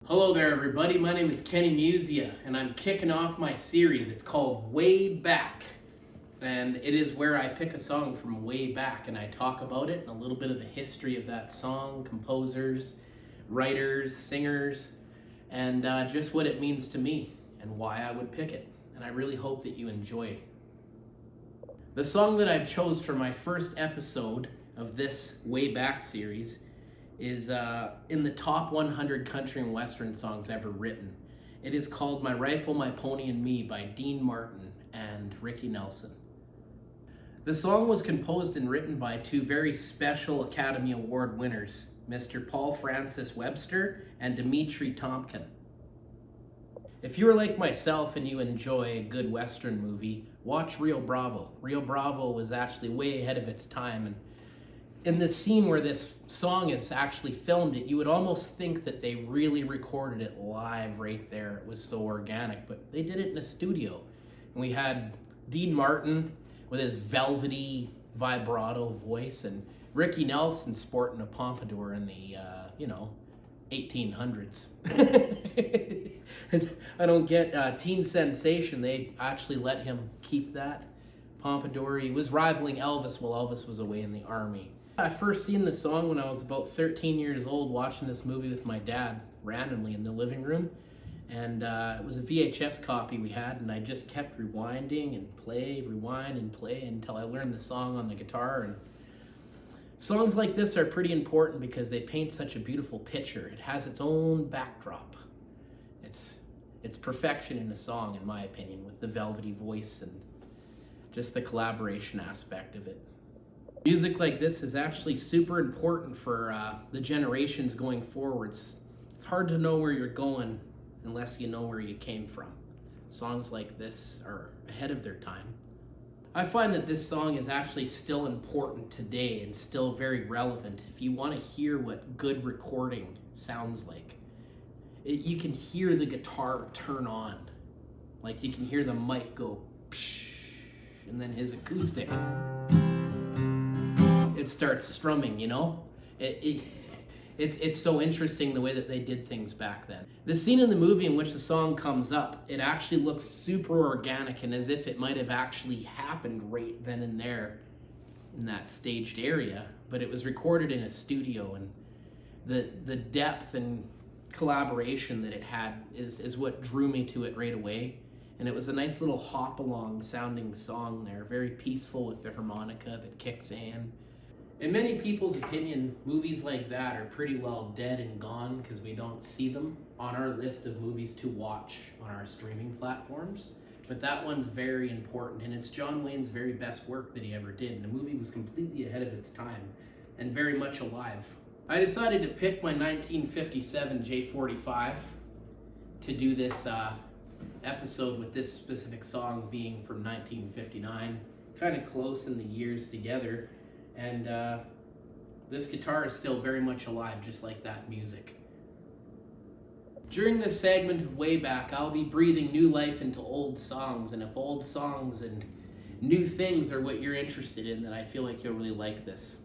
Hello there everybody, my name is Kenny Muzia and I'm kicking off my series. It's called Wayback, and it is where I pick a song from way back and I talk about it and a little bit of the history of that song, composers, writers, singers, and just what it means to me and why I would pick it. And I really hope that you enjoy. The song that I've chose for my first episode of this Wayback series is in the top 100 country and western songs ever written. It is called My Rifle, My Pony and Me by Dean Martin and Ricky Nelson. The song was composed and written by two very special Academy Award winners, Mr. Paul Francis Webster and Dimitri Tompkin. If you are like myself and you enjoy a good western movie, watch Rio Bravo. Rio Bravo was actually way ahead of its time, and in the scene where this song is actually filmed, you would almost think that they really recorded it live right there. It was so organic, but they did it in a studio. And we had Dean Martin with his velvety vibrato voice and Ricky Nelson sporting a pompadour in the, 1800s. I don't get teen sensation. They actually let him keep that pompadour. He was rivaling Elvis while Elvis was away in the army. I first seen the song when I was about 13 years old, watching this movie with my dad randomly in the living room. And it was a VHS copy we had, and I just kept rewinding and play, rewind and play until I learned the song on the guitar. And songs like this are pretty important because they paint such a beautiful picture. It has its own backdrop. It's perfection in a song, in my opinion, with the velvety voice and just the collaboration aspect of it. Music like this is actually super important for the generations going forwards. It's hard to know where you're going unless you know where you came from. Songs like this are ahead of their time. I find that this song is actually still important today and still very relevant. If you want to hear what good recording sounds like, you can hear the guitar turn on. Like you can hear the mic go psh, and then his acoustic, it starts strumming, you know? It's so interesting the way that they did things back then. The scene in the movie in which the song comes up, it actually looks super organic and as if it might have actually happened right then and there in that staged area, but it was recorded in a studio, and the depth and collaboration that it had is what drew me to it right away. And it was a nice little hop-along sounding song there, very peaceful with the harmonica that kicks in. In many people's opinion, movies like that are pretty well dead and gone because we don't see them on our list of movies to watch on our streaming platforms. But that one's very important, and it's John Wayne's very best work that he ever did. And the movie was completely ahead of its time and very much alive. I decided to pick my 1957 J45 to do this episode with this specific song being from 1959, kind of close in the years together. And this guitar is still very much alive, just like that music. During this segment of Wayback, I'll be breathing new life into old songs, and if old songs and new things are what you're interested in, then I feel like you'll really like this.